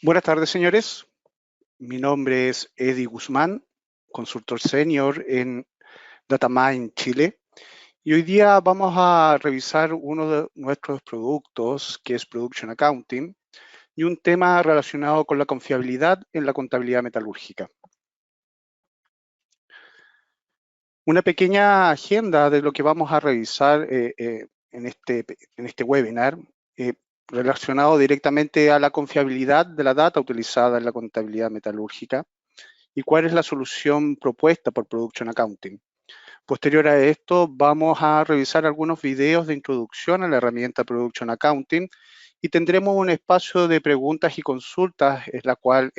Buenas tardes, señores. Mi nombre es Eddie Guzmán, consultor senior en Datamind Chile. Y hoy día vamos a revisar uno de nuestros productos, que es Production Accounting, y un tema relacionado con la confiabilidad en la contabilidad metalúrgica. Una pequeña agenda de lo que vamos a revisar en este webinar, relacionado directamente a la confiabilidad de la data utilizada en la contabilidad metalúrgica y cuál es la solución propuesta por Production Accounting. Posterior a esto, vamos a revisar algunos videos de introducción a la herramienta Production Accounting y tendremos un espacio de preguntas y consultas en la cual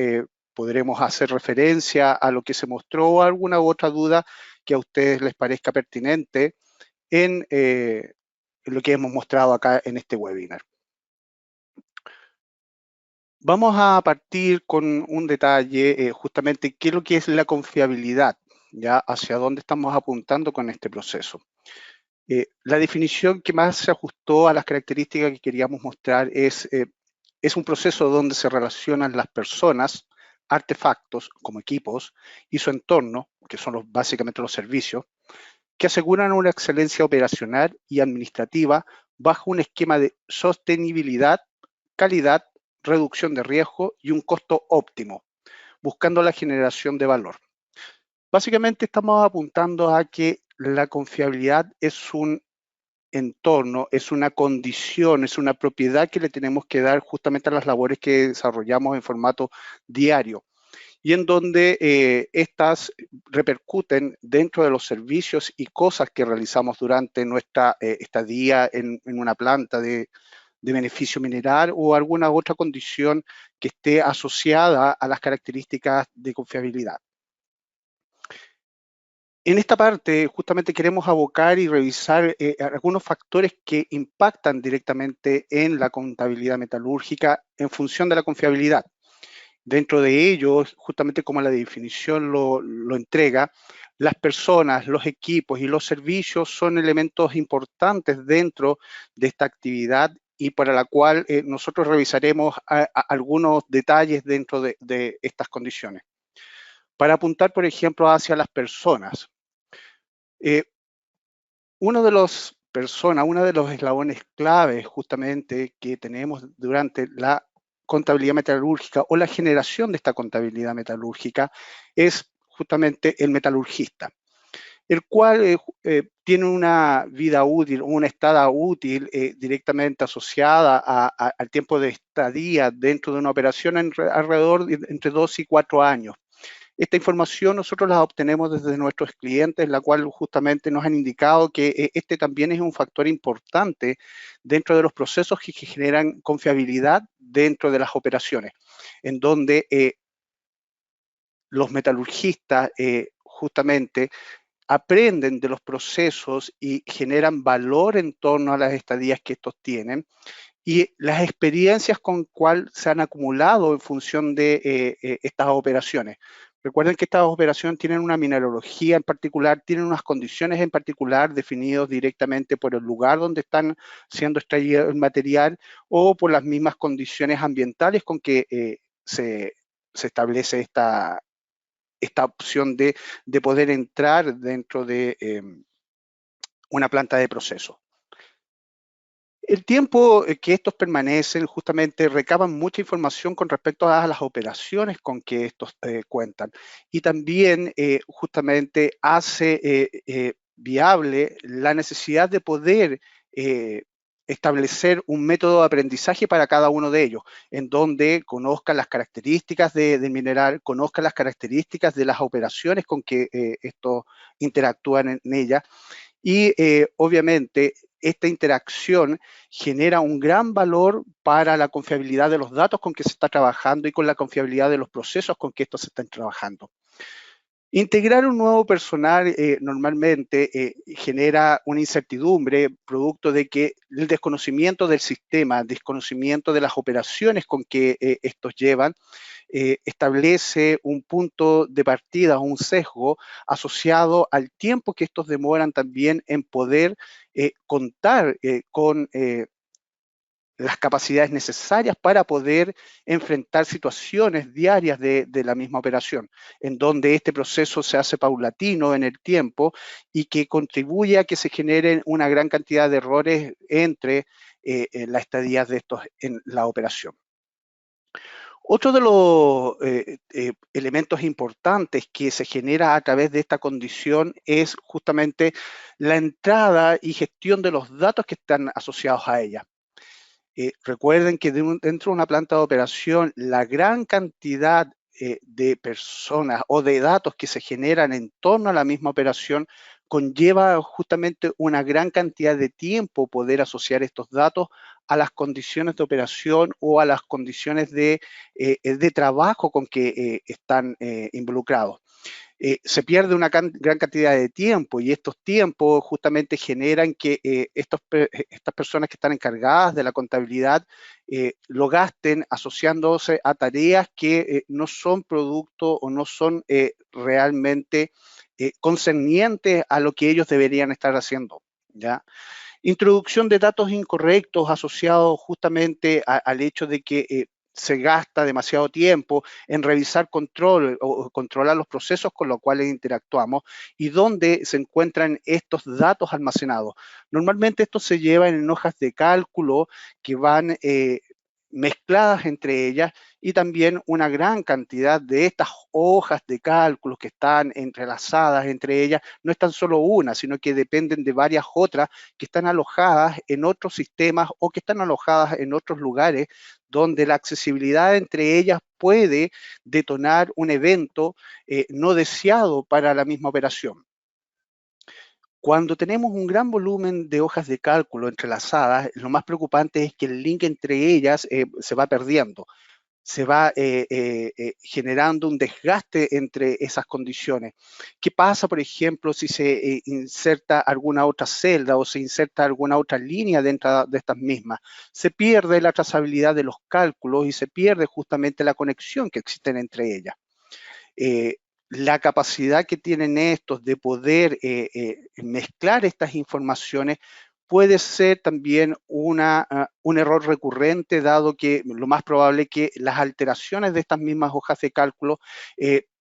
podremos hacer referencia a lo que se mostró o alguna otra duda que a ustedes les parezca pertinente en lo que hemos mostrado acá en este webinar. Vamos a partir con un detalle, justamente qué es lo que es la confiabilidad, ya hacia dónde estamos apuntando con este proceso. La definición que más se ajustó a las características que queríamos mostrar es un proceso donde se relacionan las personas, artefactos como equipos y su entorno, que son básicamente los servicios, que aseguran una excelencia operacional y administrativa bajo un esquema de sostenibilidad, calidad, reducción de riesgo y un costo óptimo, buscando la generación de valor. Básicamente estamos apuntando a que la confiabilidad es un entorno, es una condición, es una propiedad que le tenemos que dar justamente a las labores que desarrollamos en formato diario y en donde estas repercuten dentro de los servicios y cosas que realizamos durante nuestra estadía en una planta de beneficio mineral o alguna otra condición que esté asociada a las características de confiabilidad. En esta parte justamente queremos abocar y revisar algunos factores que impactan directamente en la contabilidad metalúrgica en función de la confiabilidad. Dentro de ellos, justamente como la definición lo entrega, las personas, los equipos y los servicios son elementos importantes dentro de esta actividad y para la cual nosotros revisaremos algunos detalles dentro de estas condiciones. Para apuntar, por ejemplo, hacia las personas. Eh, uno de los eslabones claves justamente que tenemos durante la contabilidad metalúrgica o la generación de esta contabilidad metalúrgica es justamente el metalurgista, el cual tiene una vida útil, una estada útil directamente asociada al tiempo de estadía dentro de una operación alrededor de entre 2 y 4 años. Esta información nosotros la obtenemos desde nuestros clientes, la cual justamente nos han indicado que este también es un factor importante dentro de los procesos que generan confiabilidad dentro de las operaciones, en donde los metalurgistas justamente aprenden de los procesos y generan valor en torno a las estadías que estos tienen y las experiencias con cual se han acumulado en función de estas operaciones. Recuerden que estas operaciones tienen una mineralogía en particular, tienen unas condiciones en particular definidas directamente por el lugar donde están siendo extraído el material o por las mismas condiciones ambientales con que se establece esta opción de poder entrar dentro de una planta de proceso. El tiempo que estos permanecen justamente recaban mucha información con respecto a las operaciones con que estos cuentan y también justamente hace viable la necesidad de poder establecer un método de aprendizaje para cada uno de ellos, en donde conozcan las características del mineral, conozcan las características de las operaciones con que estos interactúan en ella y obviamente esta interacción genera un gran valor para la confiabilidad de los datos con que se está trabajando y con la confiabilidad de los procesos con que estos se están trabajando. Integrar un nuevo personal normalmente genera una incertidumbre producto de que el desconocimiento del sistema, desconocimiento de las operaciones con que estos llevan, establece un punto de partida, un sesgo asociado al tiempo que estos demoran también en poder contar con las capacidades necesarias para poder enfrentar situaciones diarias de la misma operación, en donde este proceso se hace paulatino en el tiempo y que contribuye a que se generen una gran cantidad de errores entre las estadías de estos en la operación. Otro de los elementos importantes que se genera a través de esta condición es justamente la entrada y gestión de los datos que están asociados a ella. Recuerden que dentro de una planta de operación, la gran cantidad de personas o de datos que se generan en torno a la misma operación conlleva justamente una gran cantidad de tiempo poder asociar estos datos a las condiciones de operación o a las condiciones de trabajo con que están involucrados. Se pierde una gran cantidad de tiempo y estos tiempos justamente generan que estas personas que están encargadas de la contabilidad lo gasten asociándose a tareas que no son producto o no son realmente concernientes a lo que ellos deberían estar haciendo, ¿ya? Introducción de datos incorrectos asociados justamente al hecho de que se gasta demasiado tiempo en revisar control o controlar los procesos con los cuales interactuamos y dónde se encuentran estos datos almacenados. Normalmente esto se lleva en hojas de cálculo que van mezcladas entre ellas y también una gran cantidad de estas hojas de cálculos que están entrelazadas entre ellas, no es tan solo una, sino que dependen de varias otras que están alojadas en otros sistemas o que están alojadas en otros lugares donde la accesibilidad entre ellas puede detonar un evento no deseado para la misma operación. Cuando tenemos un gran volumen de hojas de cálculo entrelazadas, lo más preocupante es que el link entre ellas se va perdiendo, se va generando un desgaste entre esas condiciones. ¿Qué pasa, por ejemplo, si se inserta alguna otra celda o se inserta alguna otra línea dentro de estas mismas? Se pierde la trazabilidad de los cálculos y se pierde justamente la conexión que existen entre ellas. La capacidad que tienen estos de poder mezclar estas informaciones puede ser también un error recurrente, dado que lo más probable es que las alteraciones de estas mismas hojas de cálculo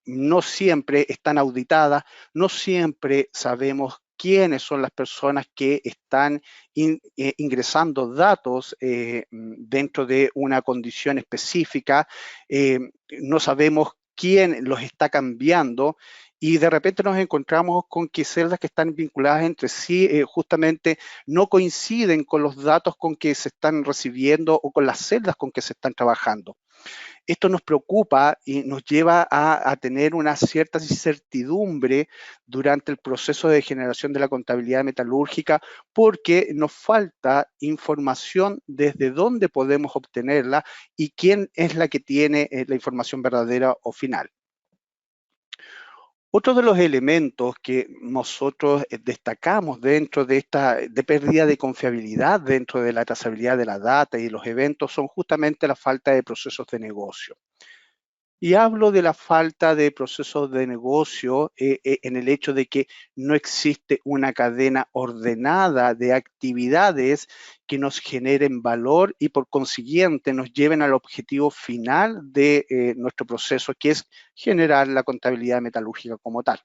no siempre están auditadas, no siempre sabemos quiénes son las personas que están ingresando datos dentro de una condición específica, no sabemos quién los está cambiando y de repente nos encontramos con que celdas que están vinculadas entre sí justamente no coinciden con los datos con que se están recibiendo o con las celdas con que se están trabajando. Esto nos preocupa y nos lleva a tener una cierta incertidumbre durante el proceso de generación de la contabilidad metalúrgica porque nos falta información desde dónde podemos obtenerla y quién es la que tiene la información verdadera o final. Otro de los elementos que nosotros destacamos dentro de esta pérdida de confiabilidad dentro de la trazabilidad de la data y los eventos son justamente la falta de procesos de negocio. Y hablo de la falta de procesos de negocio en el hecho de que no existe una cadena ordenada de actividades que nos generen valor y por consiguiente nos lleven al objetivo final de nuestro proceso, que es generar la contabilidad metalúrgica como tal.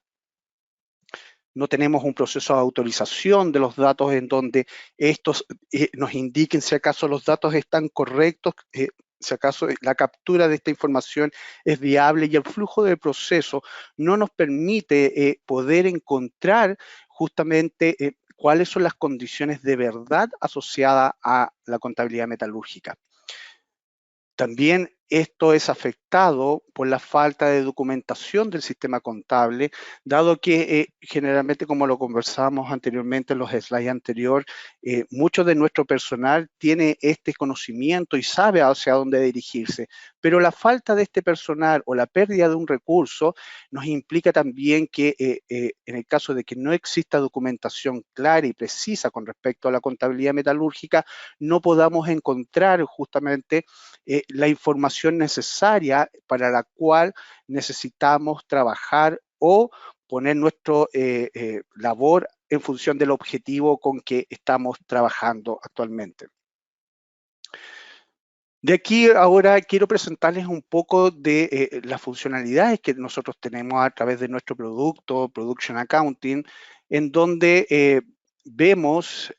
No tenemos un proceso de autorización de los datos en donde estos nos indiquen si acaso los datos están correctos, si acaso la captura de esta información es viable y el flujo de proceso no nos permite poder encontrar justamente cuáles son las condiciones de verdad asociadas a la contabilidad metalúrgica. También esto es afectado por la falta de documentación del sistema contable, dado que generalmente, como lo conversábamos anteriormente en los slides anteriores, mucho de nuestro personal tiene este conocimiento y sabe hacia dónde dirigirse, pero la falta de este personal o la pérdida de un recurso nos implica también que en el caso de que no exista documentación clara y precisa con respecto a la contabilidad metalúrgica, no podamos encontrar justamente la información necesaria para la cual necesitamos trabajar o poner nuestra labor en función del objetivo con que estamos trabajando actualmente. De aquí ahora quiero presentarles un poco de las funcionalidades que nosotros tenemos a través de nuestro producto, Production Accounting, en donde vemos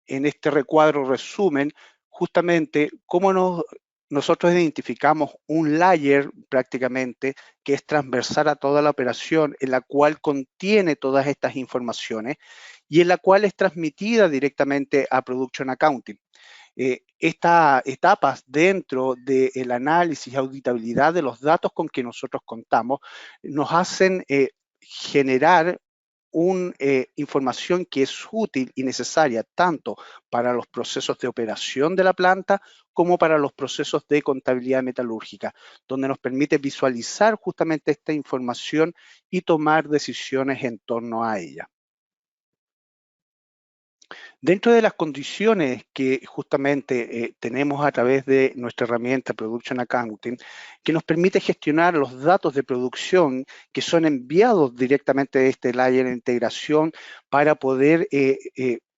en este recuadro resumen justamente cómo nosotros identificamos un layer prácticamente que es transversal a toda la operación, en la cual contiene todas estas informaciones y en la cual es transmitida directamente a Production Accounting. Estas etapas dentro del análisis y auditabilidad de los datos con que nosotros contamos nos hacen generar una información que es útil y necesaria tanto para los procesos de operación de la planta como para los procesos de contabilidad metalúrgica, donde nos permite visualizar justamente esta información y tomar decisiones en torno a ella. Dentro de las condiciones que justamente tenemos a través de nuestra herramienta Production Accounting, que nos permite gestionar los datos de producción que son enviados directamente de este layer de integración para poder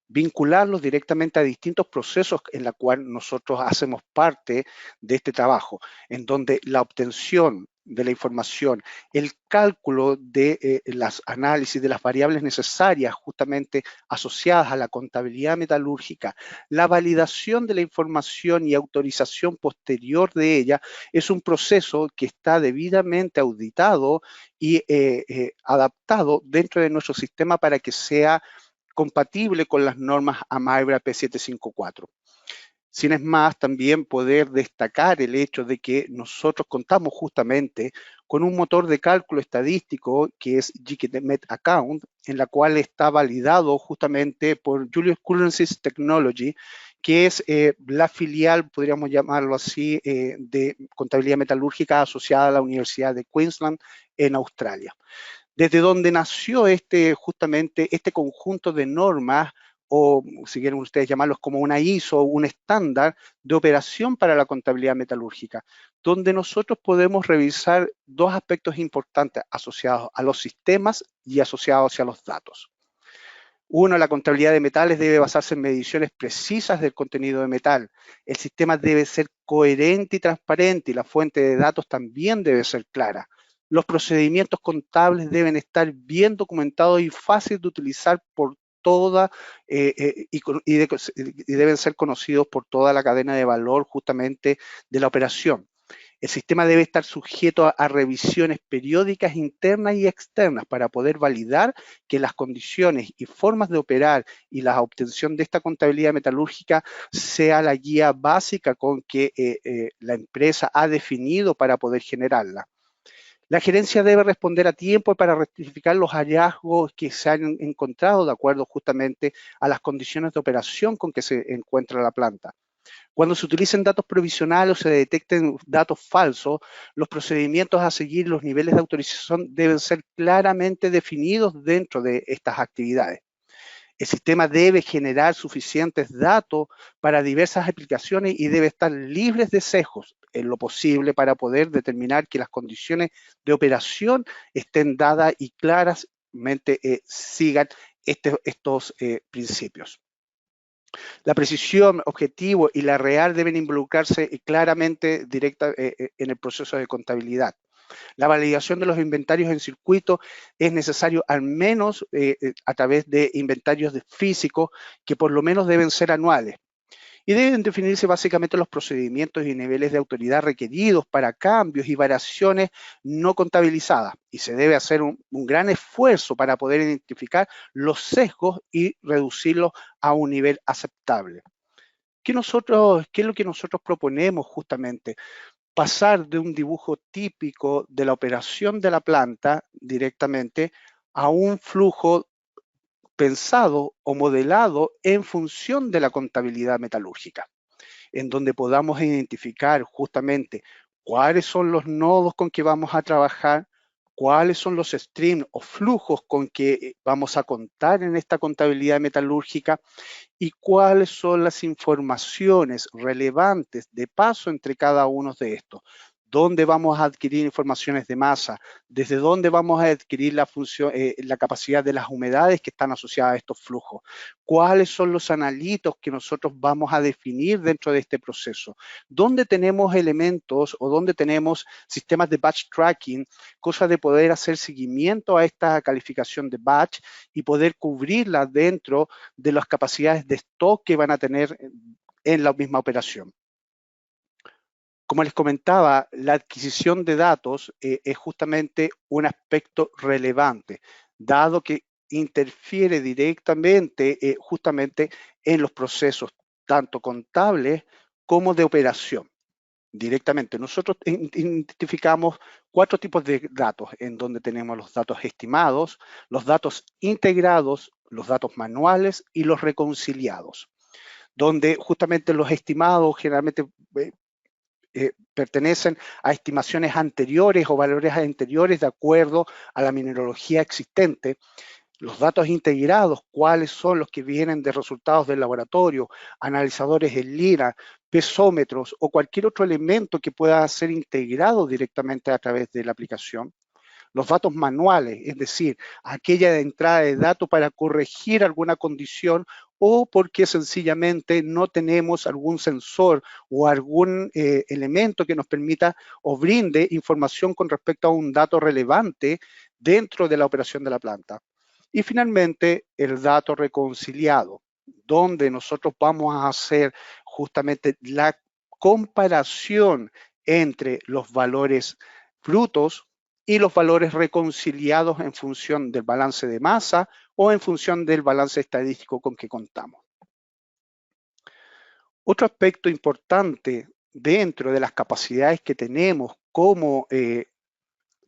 vincularlos directamente a distintos procesos en la cual nosotros hacemos parte de este trabajo, en donde la obtención de la información, el cálculo de las análisis de las variables necesarias justamente asociadas a la contabilidad metalúrgica, la validación de la información y autorización posterior de ella es un proceso que está debidamente auditado y adaptado dentro de nuestro sistema para que sea compatible con las normas AMAEBRA P754. Sin es más, también poder destacar el hecho de que nosotros contamos justamente con un motor de cálculo estadístico que es GKMet Account, en la cual está validado justamente por Julius Currencies Technology, que es la filial, podríamos llamarlo así, de contabilidad metalúrgica asociada a la Universidad de Queensland en Australia. Desde donde nació justamente este conjunto de normas, o si quieren ustedes llamarlos como una ISO, un estándar de operación para la contabilidad metalúrgica, donde nosotros podemos revisar dos aspectos importantes asociados a los sistemas y asociados a los datos. Uno, la contabilidad de metales debe basarse en mediciones precisas del contenido de metal. El sistema debe ser coherente y transparente y la fuente de datos también debe ser clara. Los procedimientos contables deben estar bien documentados y fáciles de utilizar por toda y deben ser conocidos por toda la cadena de valor justamente de la operación. El sistema debe estar sujeto a revisiones periódicas internas y externas para poder validar que las condiciones y formas de operar y la obtención de esta contabilidad metalúrgica sea la guía básica con que la empresa ha definido para poder generarla. La gerencia debe responder a tiempo para rectificar los hallazgos que se han encontrado de acuerdo justamente a las condiciones de operación con que se encuentra la planta. Cuando se utilicen datos provisionales o se detecten datos falsos, los procedimientos a seguir, los niveles de autorización deben ser claramente definidos dentro de estas actividades. El sistema debe generar suficientes datos para diversas aplicaciones y debe estar libre de sesgos en lo posible para poder determinar que las condiciones de operación estén dadas y claramente sigan estos principios. La precisión, objetivo y la real deben involucrarse claramente directa en el proceso de contabilidad. La validación de los inventarios en circuito es necesario al menos a través de inventarios físicos que por lo menos deben ser anuales. Y deben definirse básicamente los procedimientos y niveles de autoridad requeridos para cambios y variaciones no contabilizadas. Y se debe hacer un gran esfuerzo para poder identificar los sesgos y reducirlos a un nivel aceptable. ¿Qué es lo que nosotros proponemos justamente? Pasar de un dibujo típico de la operación de la planta directamente a un flujo pensado o modelado en función de la contabilidad metalúrgica, en donde podamos identificar justamente cuáles son los nodos con que vamos a trabajar, cuáles son los streams o flujos con que vamos a contar en esta contabilidad metalúrgica y cuáles son las informaciones relevantes de paso entre cada uno de estos, dónde vamos a adquirir informaciones de masa, desde dónde vamos a adquirir la capacidad de las humedades que están asociadas a estos flujos, cuáles son los analitos que nosotros vamos a definir dentro de este proceso, dónde tenemos elementos o dónde tenemos sistemas de batch tracking, cosa de poder hacer seguimiento a esta calificación de batch y poder cubrirla dentro de las capacidades de stock que van a tener en la misma operación. Como les comentaba, la adquisición de datos es justamente un aspecto relevante, dado que interfiere directamente justamente en los procesos tanto contables como de operación. Directamente, nosotros identificamos 4 tipos de datos, en donde tenemos los datos estimados, los datos integrados, los datos manuales y los reconciliados, donde justamente los estimados generalmente pertenecen a estimaciones anteriores o valores anteriores de acuerdo a la mineralogía existente. Los datos integrados, cuáles son los que vienen de resultados del laboratorio, analizadores en lira, pesómetros o cualquier otro elemento que pueda ser integrado directamente a través de la aplicación. Los datos manuales, es decir, aquella de entrada de datos para corregir alguna condición o porque sencillamente no tenemos algún sensor o algún elemento que nos permita o brinde información con respecto a un dato relevante dentro de la operación de la planta. Y finalmente, el dato reconciliado, donde nosotros vamos a hacer justamente la comparación entre los valores brutos y los valores reconciliados en función del balance de masa o en función del balance estadístico con que contamos. Otro aspecto importante dentro de las capacidades que tenemos como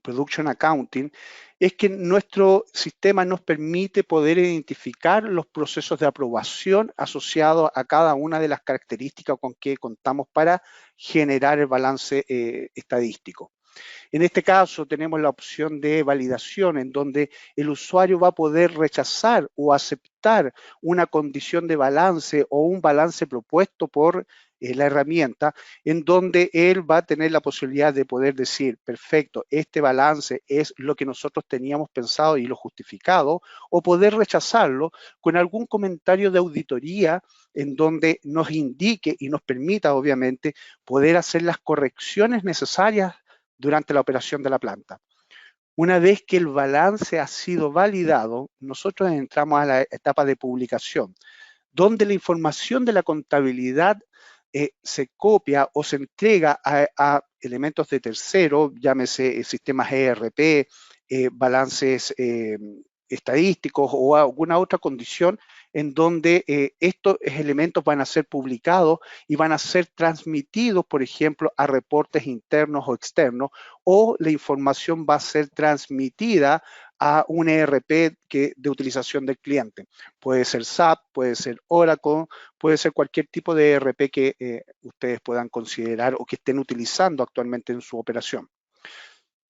Production Accounting es que nuestro sistema nos permite poder identificar los procesos de aprobación asociados a cada una de las características con que contamos para generar el balance estadístico. En este caso tenemos la opción de validación en donde el usuario va a poder rechazar o aceptar una condición de balance o un balance propuesto por la herramienta, en donde él va a tener la posibilidad de poder decir, perfecto, este balance es lo que nosotros teníamos pensado y lo justificado, o poder rechazarlo con algún comentario de auditoría en donde nos indique y nos permita, obviamente, poder hacer las correcciones necesarias durante la operación de la planta. Una vez que el balance ha sido validado, nosotros entramos a la etapa de publicación, donde la información de la contabilidad se copia o se entrega a elementos de tercero, llámese sistemas ERP, balances estadísticos o alguna otra condición en donde estos elementos van a ser publicados y van a ser transmitidos, por ejemplo, a reportes internos o externos, o la información va a ser transmitida a un ERP de utilización del cliente. Puede ser SAP, puede ser Oracle, puede ser cualquier tipo de ERP que ustedes puedan considerar o que estén utilizando actualmente en su operación.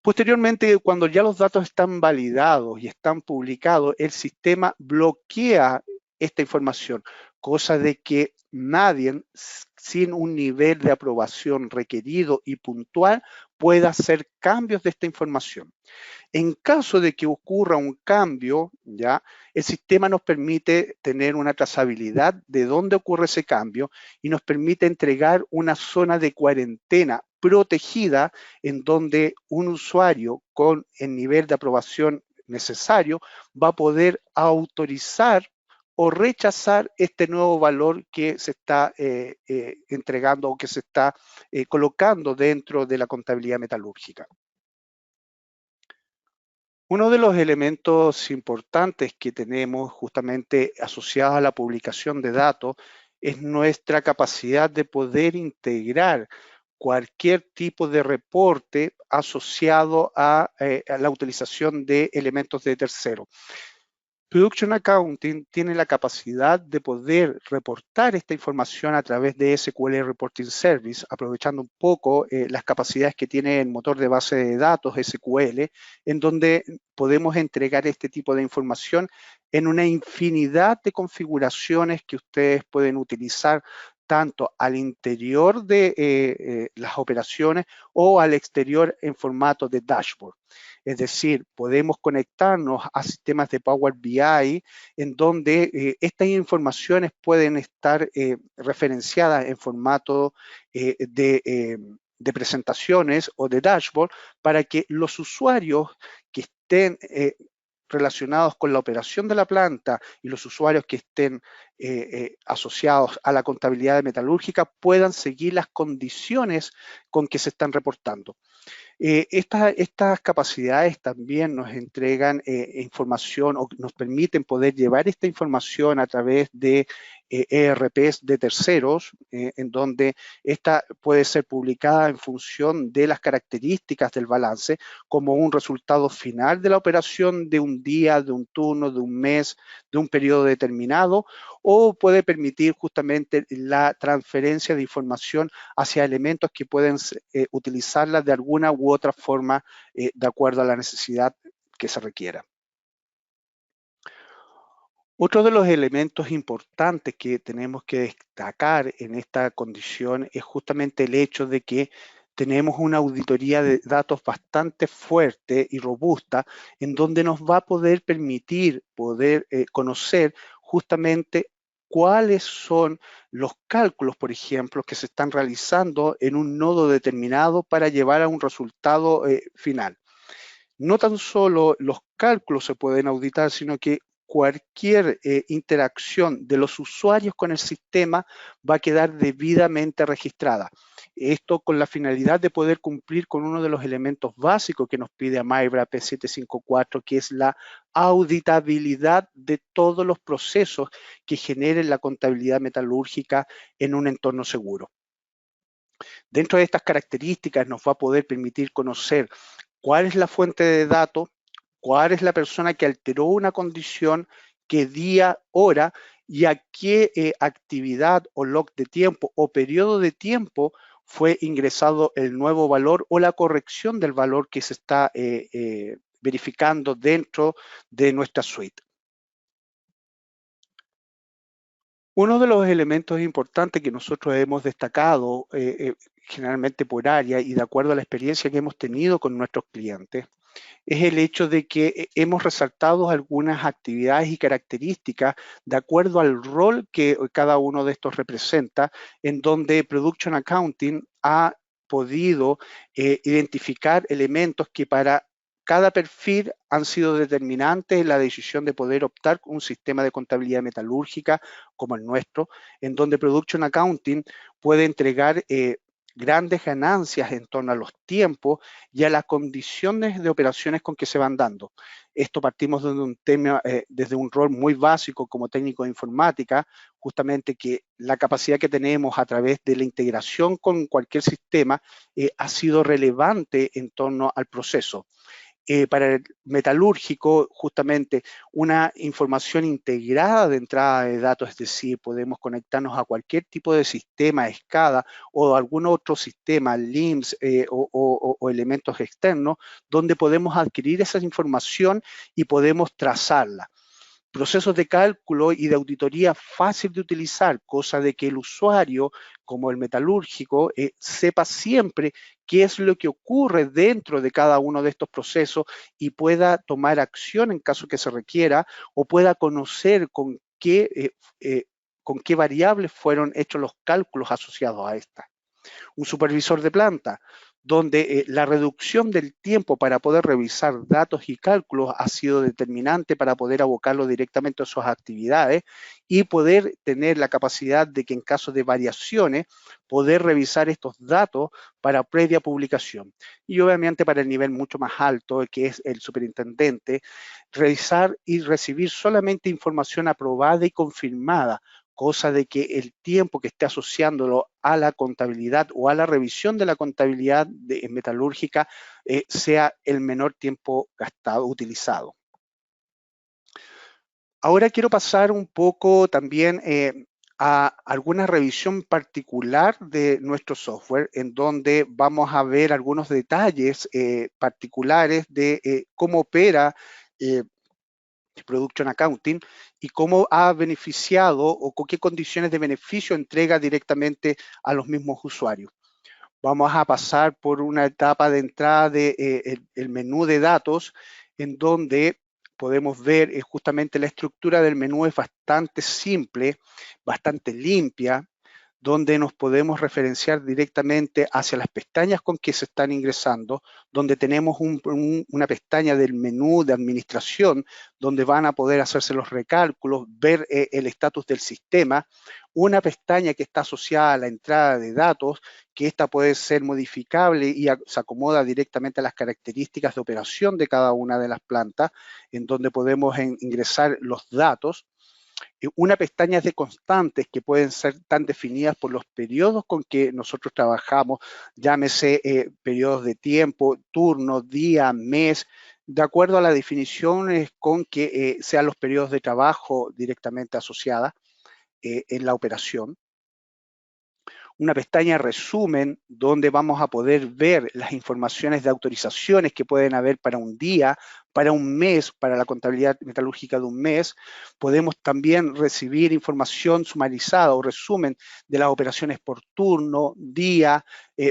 Posteriormente, cuando ya los datos están validados y están publicados, el sistema bloquea esta información, cosa de que nadie, sin un nivel de aprobación requerido y puntual, pueda hacer cambios de esta información. En caso de que ocurra un cambio, ¿ya? El sistema nos permite tener una trazabilidad de dónde ocurre ese cambio y nos permite entregar una zona de cuarentena protegida en donde un usuario con el nivel de aprobación necesario va a poder autorizar o rechazar este nuevo valor que se está entregando o que se está colocando dentro de la contabilidad metalúrgica. Uno de los elementos importantes que tenemos justamente asociados a la publicación de datos es nuestra capacidad de poder integrar cualquier tipo de reporte asociado a la utilización de elementos de tercero. Production Accounting tiene la capacidad de poder reportar esta información a través de SQL Reporting Service, aprovechando un poco las capacidades que tiene el motor de base de datos SQL, en donde podemos entregar este tipo de información en una infinidad de configuraciones que ustedes pueden utilizar tanto al interior de las operaciones o al exterior en formato de dashboard. Es decir, podemos conectarnos a sistemas de Power BI en donde estas informaciones pueden estar referenciadas en formato de presentaciones o de dashboard para que los usuarios que estén relacionados con la operación de la planta y los usuarios que estén asociados a la contabilidad metalúrgica puedan seguir las condiciones con que se están reportando. Estas capacidades también nos entregan información o nos permiten poder llevar esta información a través de ERPs de terceros, en donde esta puede ser publicada en función de las características del balance como un resultado final de la operación de un día, de un turno, de un mes, de un periodo determinado, o puede permitir justamente la transferencia de información hacia elementos que pueden utilizarla de alguna u otra forma de acuerdo a la necesidad que se requiera. Otro de los elementos importantes que tenemos que destacar en esta condición es justamente el hecho de que tenemos una auditoría de datos bastante fuerte y robusta, en donde nos va a poder permitir conocer justamente cuáles son los cálculos, por ejemplo, que se están realizando en un nodo determinado para llevar a un resultado final. No tan solo los cálculos se pueden auditar, sino que cualquier interacción de los usuarios con el sistema va a quedar debidamente registrada. Esto con la finalidad de poder cumplir con uno de los elementos básicos que nos pide AMAIBRA P754, que es la auditabilidad de todos los procesos que generen la contabilidad metalúrgica en un entorno seguro. Dentro de estas características nos va a poder permitir conocer cuál es la fuente de datos, cuál es la persona que alteró una condición, qué día, hora y a qué actividad o log de tiempo o periodo de tiempo fue ingresado el nuevo valor o la corrección del valor que se está verificando dentro de nuestra suite. Uno de los elementos importantes que nosotros hemos destacado generalmente por área y de acuerdo a la experiencia que hemos tenido con nuestros clientes es el hecho de que hemos resaltado algunas actividades y características de acuerdo al rol que cada uno de estos representa, en donde Production Accounting ha podido identificar elementos que para cada perfil han sido determinantes en la decisión de poder optar por un sistema de contabilidad metalúrgica como el nuestro, en donde Production Accounting puede entregar grandes ganancias en torno a los tiempos y a las condiciones de operaciones con que se van dando. Esto partimos desde un tema, desde un rol muy básico como técnico de informática, justamente que la capacidad que tenemos a través de la integración con cualquier sistema ha sido relevante en torno al proceso. Para el metalúrgico, justamente una información integrada de entrada de datos, es decir, podemos conectarnos a cualquier tipo de sistema, SCADA o algún otro sistema, LIMS o elementos externos, donde podemos adquirir esa información y podemos trazarla. Procesos de cálculo y de auditoría fácil de utilizar, cosa de que el usuario, como el metalúrgico, sepa siempre qué es lo que ocurre dentro de cada uno de estos procesos y pueda tomar acción en caso que se requiera o pueda conocer con qué variables fueron hechos los cálculos asociados a esta. Un supervisor de planta, donde la reducción del tiempo para poder revisar datos y cálculos ha sido determinante para poder abocarlo directamente a sus actividades y poder tener la capacidad de que en caso de variaciones, poder revisar estos datos para previa publicación. Y obviamente para el nivel mucho más alto, que es el superintendente, revisar y recibir solamente información aprobada y confirmada, cosa de que el tiempo que esté asociándolo a la contabilidad o a la revisión de la contabilidad metalúrgica sea el menor tiempo gastado, utilizado. Ahora quiero pasar un poco también a alguna revisión particular de nuestro software, en donde vamos a ver algunos detalles particulares de cómo opera Production Accounting y cómo ha beneficiado o con qué condiciones de beneficio entrega directamente a los mismos usuarios. Vamos a pasar por una etapa de entrada de el menú de datos, en donde podemos ver justamente la estructura del menú es bastante simple, bastante limpia, donde nos podemos referenciar directamente hacia las pestañas con que se están ingresando, donde tenemos una pestaña del menú de administración, donde van a poder hacerse los recálculos, ver el estatus del sistema, una pestaña que está asociada a la entrada de datos, que esta puede ser modificable y se acomoda directamente a las características de operación de cada una de las plantas, en donde podemos ingresar los datos. Una pestaña de constantes que pueden ser tan definidas por los periodos con que nosotros trabajamos, llámese periodos de tiempo, turno, día, mes, de acuerdo a las definiciones con que sean los periodos de trabajo directamente asociadas en la operación. Una pestaña resumen donde vamos a poder ver las informaciones de autorizaciones que pueden haber para un día, para un mes, para la contabilidad metalúrgica de un mes. Podemos también recibir información sumarizada o resumen de las operaciones por turno, día,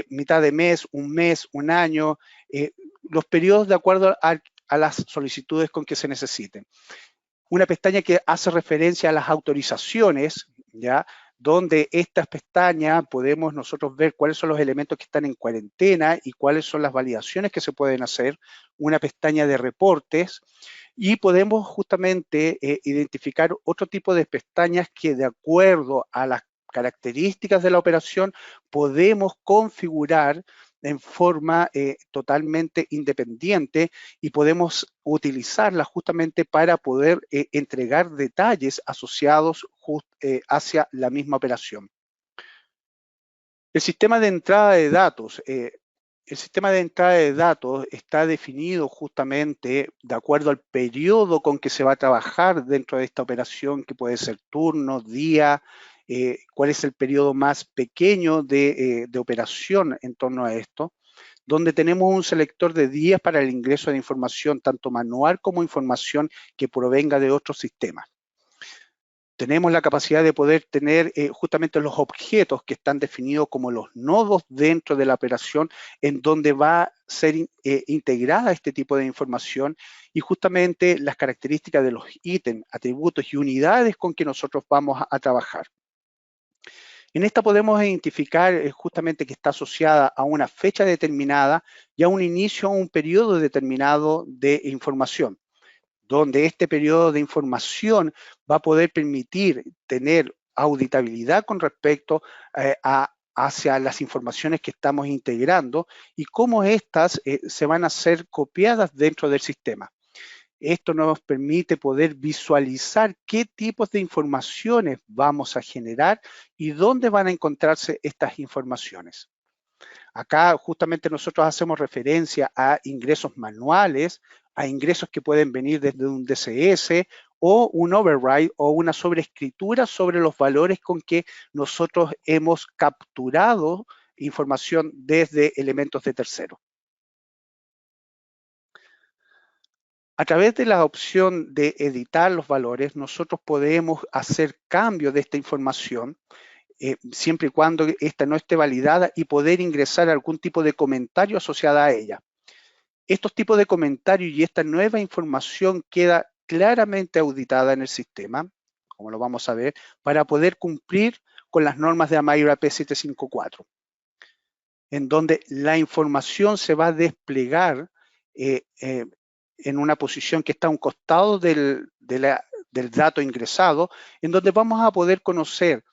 mitad de mes, un año, los periodos de acuerdo a las solicitudes con que se necesiten. Una pestaña que hace referencia a las autorizaciones, ¿ya? Donde estas pestañas podemos nosotros ver cuáles son los elementos que están en cuarentena y cuáles son las validaciones que se pueden hacer, una pestaña de reportes, y podemos justamente identificar otro tipo de pestañas que de acuerdo a las características de la operación podemos configurar en forma totalmente independiente y podemos utilizarla justamente para poder entregar detalles asociados hacia la misma operación. El sistema de entrada de datos. El sistema de entrada de datos está definido justamente de acuerdo al periodo con que se va a trabajar dentro de esta operación, que puede ser turno, día, cuál es el periodo más pequeño de operación en torno a esto, donde tenemos un selector de días para el ingreso de información, tanto manual como información que provenga de otros sistemas. Tenemos la capacidad de poder tener justamente los objetos que están definidos como los nodos dentro de la operación, en donde va a ser integrada este tipo de información y justamente las características de los ítems, atributos y unidades con que nosotros vamos a trabajar. En esta podemos identificar justamente que está asociada a una fecha determinada y a un inicio o un periodo determinado de información, donde este periodo de información va a poder permitir tener auditabilidad con respecto hacia las informaciones que estamos integrando y cómo estas se van a ser copiadas dentro del sistema. Esto nos permite poder visualizar qué tipos de informaciones vamos a generar y dónde van a encontrarse estas informaciones. Acá justamente nosotros hacemos referencia a ingresos manuales, a ingresos que pueden venir desde un DCS o un override o una sobreescritura sobre los valores con que nosotros hemos capturado información desde elementos de terceros. A través de la opción de editar los valores, nosotros podemos hacer cambios de esta información siempre y cuando esta no esté validada y poder ingresar algún tipo de comentario asociado a ella. Estos tipos de comentarios y esta nueva información queda claramente auditada en el sistema, como lo vamos a ver, para poder cumplir con las normas de AMAIRA P754, en donde la información se va a desplegar en una posición que está a un costado del dato ingresado, en donde vamos a poder conocer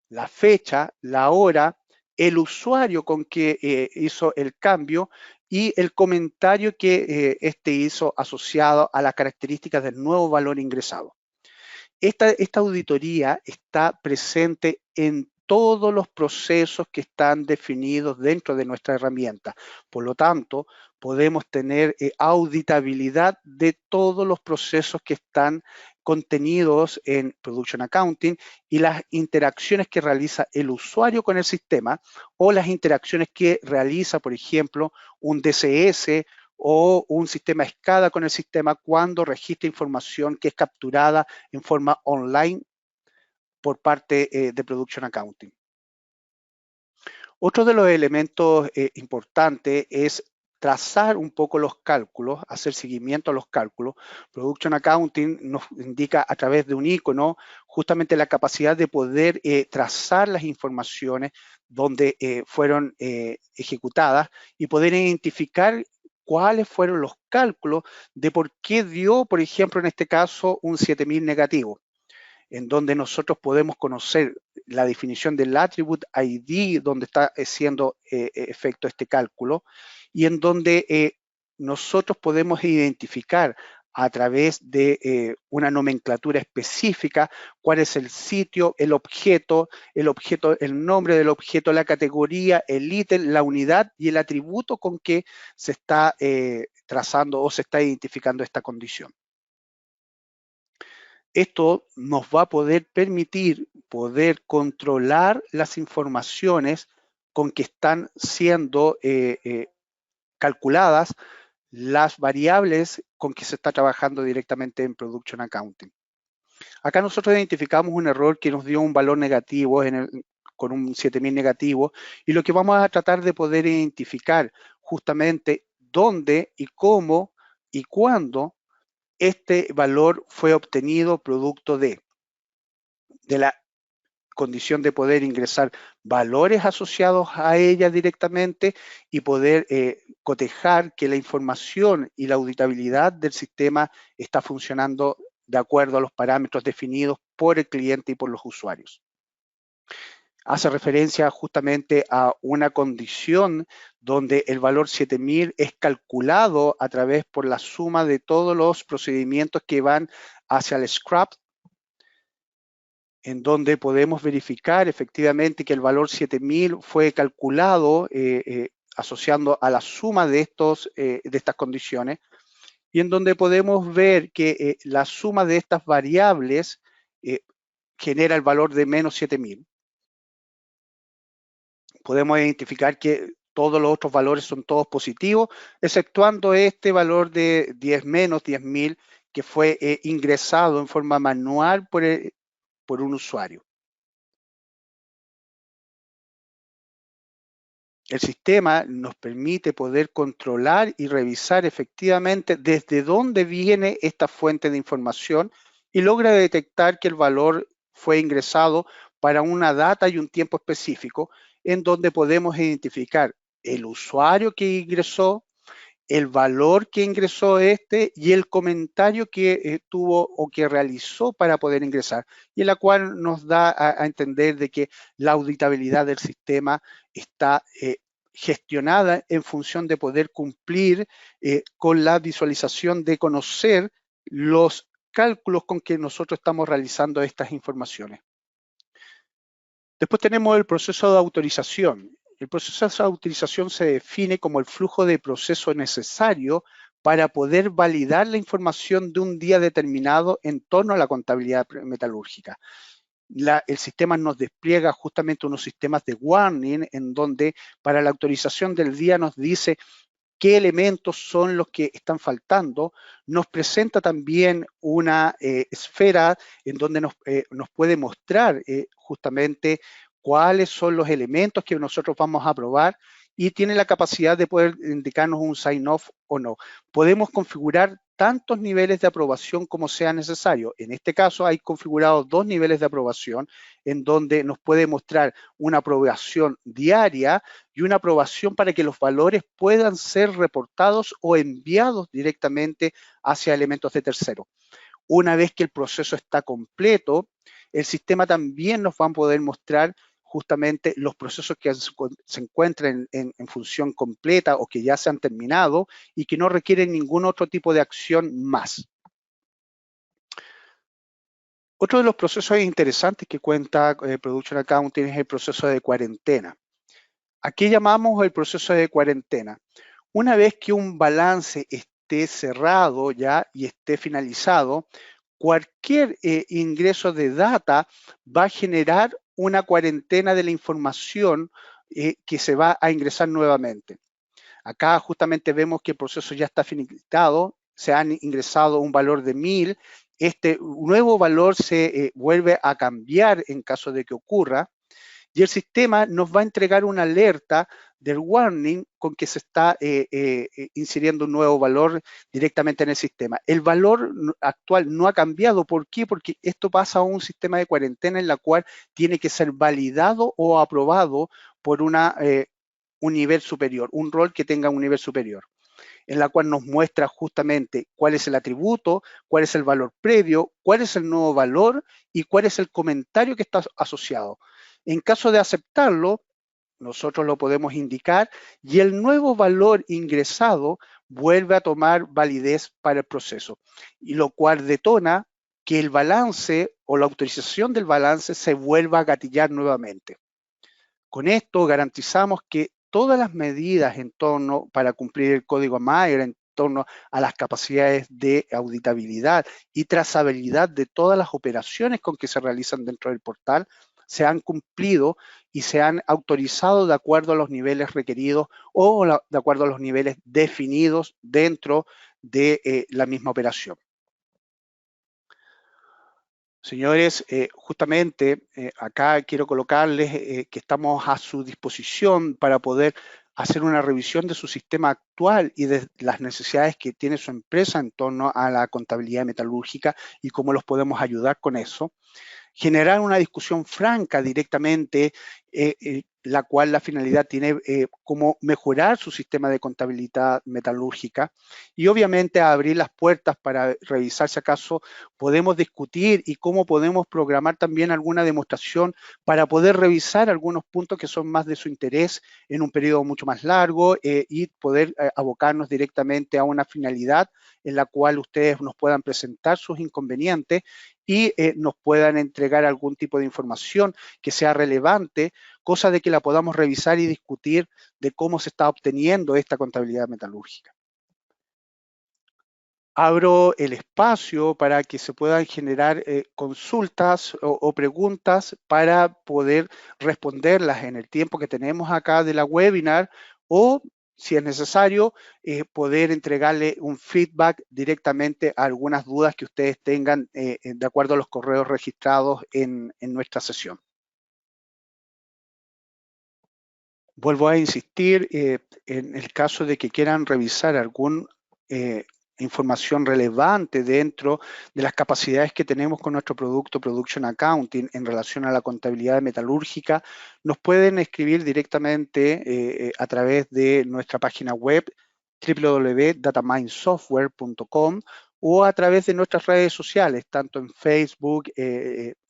la fecha, la hora, el usuario con que hizo el cambio y el comentario que este hizo asociado a las características del nuevo valor ingresado. Esta auditoría está presente en todos los procesos que están definidos dentro de nuestra herramienta. Por lo tanto, podemos tener auditabilidad de todos los procesos que están contenidos en Production Accounting y las interacciones que realiza el usuario con el sistema o las interacciones que realiza, por ejemplo, un DCS, o un sistema SCADA con el sistema cuando registra información que es capturada en forma online por parte de Production Accounting. Otro de los elementos importantes es trazar un poco los cálculos, hacer seguimiento a los cálculos. Production Accounting nos indica a través de un icono justamente la capacidad de poder trazar las informaciones donde fueron ejecutadas y poder identificar cuáles fueron los cálculos de por qué dio, por ejemplo, en este caso, un 7000 negativo, en donde nosotros podemos conocer la definición del attribute ID, donde está siendo efecto este cálculo, y en donde nosotros podemos identificar a través de una nomenclatura específica cuál es el sitio, el objeto, el nombre del objeto, la categoría, el ítem, la unidad y el atributo con que se está trazando o se está identificando esta condición. Esto nos va a poder permitir poder controlar las informaciones con que están siendo calculadas las variables con que se está trabajando directamente en Production Accounting. Acá nosotros identificamos un error que nos dio un valor negativo con un 7000 negativo, y lo que vamos a tratar de poder identificar justamente dónde y cómo y cuándo este valor fue obtenido producto de la condición de poder ingresar valores asociados a ella directamente y poder cotejar que la información y la auditabilidad del sistema está funcionando de acuerdo a los parámetros definidos por el cliente y por los usuarios. Hace referencia justamente a una condición donde el valor 7000 es calculado a través por la suma de todos los procedimientos que van hacia el scrap, en donde podemos verificar efectivamente que el valor 7000 fue calculado asociando a la suma de estas condiciones, y en donde podemos ver que la suma de estas variables genera el valor de menos 7000. Podemos identificar que todos los otros valores son todos positivos, exceptuando este valor de 10 menos 10.000 que fue ingresado en forma manual por un usuario. El sistema nos permite poder controlar y revisar efectivamente desde dónde viene esta fuente de información y logra detectar que el valor fue ingresado para una data y un tiempo específico, en donde podemos identificar el usuario que ingresó, el valor que ingresó y el comentario que tuvo o que realizó para poder ingresar, y en la cual nos da a entender de que la auditabilidad del sistema está gestionada en función de poder cumplir con la visualización de conocer los cálculos con que nosotros estamos realizando estas informaciones. Después tenemos el proceso de autorización. El proceso de autorización se define como el flujo de proceso necesario para poder validar la información de un día determinado en torno a la contabilidad metalúrgica. El sistema nos despliega justamente unos sistemas de warning en donde para la autorización del día nos dice qué elementos son los que están faltando. Nos presenta también una esfera en donde nos puede mostrar justamente cuáles son los elementos que nosotros vamos a aprobar, y tiene la capacidad de poder indicarnos un sign-off o no. Podemos configurar tantos niveles de aprobación como sea necesario. En este caso hay configurados 2 niveles de aprobación, en donde nos puede mostrar una aprobación diaria y una aprobación para que los valores puedan ser reportados o enviados directamente hacia elementos de terceros. Una vez que el proceso está completo, el sistema también nos va a poder mostrar justamente los procesos que se encuentran en función completa o que ya se han terminado y que no requieren ningún otro tipo de acción más. Otro de los procesos interesantes que cuenta Production Accounting es el proceso de cuarentena. ¿A qué llamamos el proceso de cuarentena? Una vez que un balance esté cerrado ya y esté finalizado, cualquier ingreso de data va a generar una cuarentena de la información que se va a ingresar nuevamente. Acá justamente vemos que el proceso ya está finiquitado, se han ingresado un valor de 1000, este nuevo valor se vuelve a cambiar en caso de que ocurra, y el sistema nos va a entregar una alerta del warning con que se está inseriendo un nuevo valor directamente en el sistema. El valor actual no ha cambiado. ¿Por qué? Porque esto pasa a un sistema de cuarentena en la cual tiene que ser validado o aprobado por un nivel superior, un rol que tenga un nivel superior, en la cual nos muestra justamente cuál es el atributo, cuál es el valor previo, cuál es el nuevo valor y cuál es el comentario que está asociado. En caso de aceptarlo, nosotros lo podemos indicar y el nuevo valor ingresado vuelve a tomar validez para el proceso, y lo cual detona que el balance o la autorización del balance se vuelva a gatillar nuevamente. Con esto garantizamos que todas las medidas en torno para cumplir el código Mayer, en torno a las capacidades de auditabilidad y trazabilidad de todas las operaciones con que se realizan dentro del portal, se han cumplido y se han autorizado de acuerdo a los niveles requeridos o de acuerdo a los niveles definidos dentro de la misma operación. Señores, justamente acá quiero colocarles que estamos a su disposición para poder hacer una revisión de su sistema actual y de las necesidades que tiene su empresa en torno a la contabilidad metalúrgica y cómo los podemos ayudar con eso. Generar una discusión franca directamente, la cual la finalidad tiene como mejorar su sistema de contabilidad metalúrgica, y obviamente abrir las puertas para revisar si acaso podemos discutir y cómo podemos programar también alguna demostración para poder revisar algunos puntos que son más de su interés en un periodo mucho más largo y poder abocarnos directamente a una finalidad en la cual ustedes nos puedan presentar sus inconvenientes y nos puedan entregar algún tipo de información que sea relevante, cosa de que la podamos revisar y discutir de cómo se está obteniendo esta contabilidad metalúrgica. Abro el espacio para que se puedan generar consultas o preguntas para poder responderlas en el tiempo que tenemos acá de la webinar, o si es necesario, poder entregarle un feedback directamente a algunas dudas que ustedes tengan de acuerdo a los correos registrados en nuestra sesión. Vuelvo a insistir, en el caso de que quieran revisar alguna información relevante dentro de las capacidades que tenemos con nuestro producto Production Accounting en relación a la contabilidad metalúrgica, nos pueden escribir directamente a través de nuestra página web www.dataminsoftware.com o a través de nuestras redes sociales, tanto en Facebook,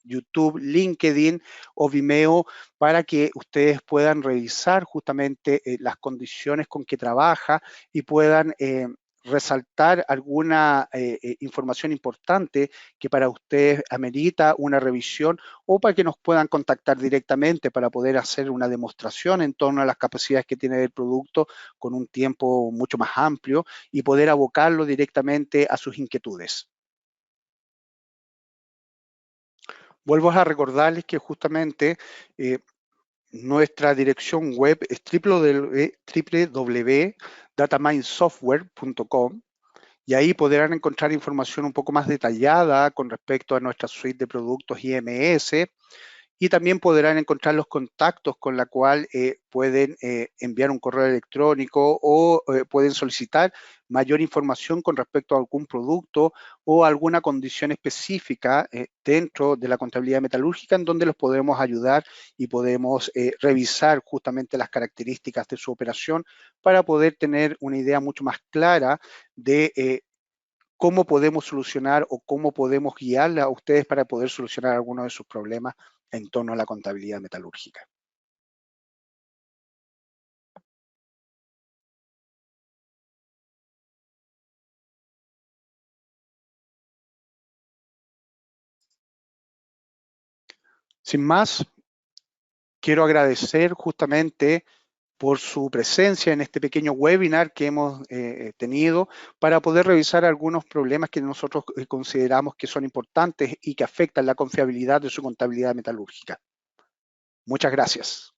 YouTube, LinkedIn o Vimeo, para que ustedes puedan revisar justamente las condiciones con que trabaja y puedan resaltar alguna información importante que para ustedes amerita una revisión, o para que nos puedan contactar directamente para poder hacer una demostración en torno a las capacidades que tiene el producto con un tiempo mucho más amplio y poder abocarlo directamente a sus inquietudes. Vuelvo a recordarles que justamente nuestra dirección web es www.dataminsoftware.com, y ahí podrán encontrar información un poco más detallada con respecto a nuestra suite de productos IMS, y también podrán encontrar los contactos con la cual pueden enviar un correo electrónico o pueden solicitar mayor información con respecto a algún producto o alguna condición específica dentro de la contabilidad metalúrgica, en donde los podemos ayudar y podemos revisar justamente las características de su operación para poder tener una idea mucho más clara de cómo podemos solucionar o cómo podemos guiarle a ustedes para poder solucionar algunos de sus problemas en torno a la contabilidad metalúrgica. Sin más, quiero agradecer justamente por su presencia en este pequeño webinar que hemos tenido para poder revisar algunos problemas que nosotros consideramos que son importantes y que afectan la confiabilidad de su contabilidad metalúrgica. Muchas gracias.